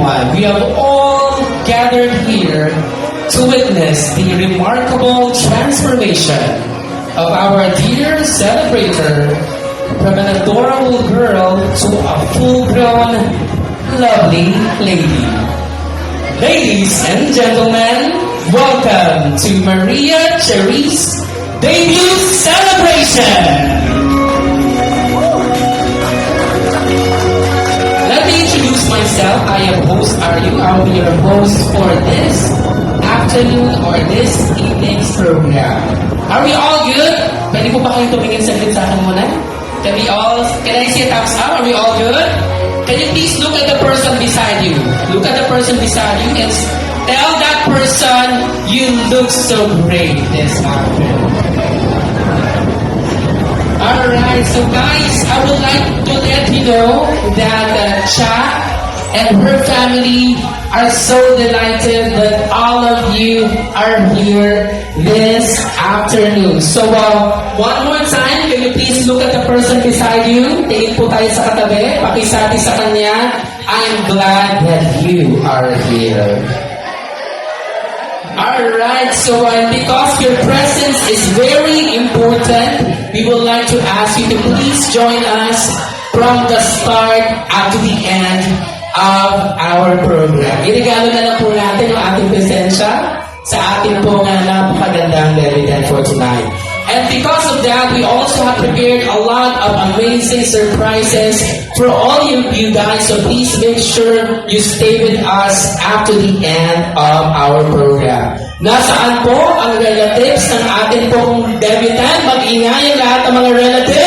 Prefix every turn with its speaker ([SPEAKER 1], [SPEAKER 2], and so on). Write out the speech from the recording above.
[SPEAKER 1] everyone. We have all gathered here to witness the remarkable transformation of our dear celebrator from an adorable girl to a full-grown, lovely lady. Ladies and gentlemen, welcome to Maria Cherie's debut celebration! Let me introduce myself. I am host Aryu. I will be your host for this afternoon or this evening's program. Are we all good? Pwede po ba kayong tumingin saglit sa akin muna? Can I see a thumbs up? Are we all good? Can you please look at the person beside you? Look at the person beside you and tell that person you look so great this afternoon. Alright, so guys, I would like to let you know that Cha and her family are so delighted that all of you are here this afternoon. So one more time, can you please look at the person beside you? Tingin po tayo sa katabi, pakisabi sa kanya, I'm glad that you are here. Alright, so because your presence is very important, we would like to ask you to please join us from the start up to the end of our program. Irigalo na lang po natin ang ating presensya sa ating pong napakagandang event for tonight. And because of that, we also have prepared a lot of amazing surprises for all of you guys. So please make sure you stay with us up to the end of our program. Nasaan po ang relatives ng ating pong debutant? Mag-ingay ang lahat ng mga relatives.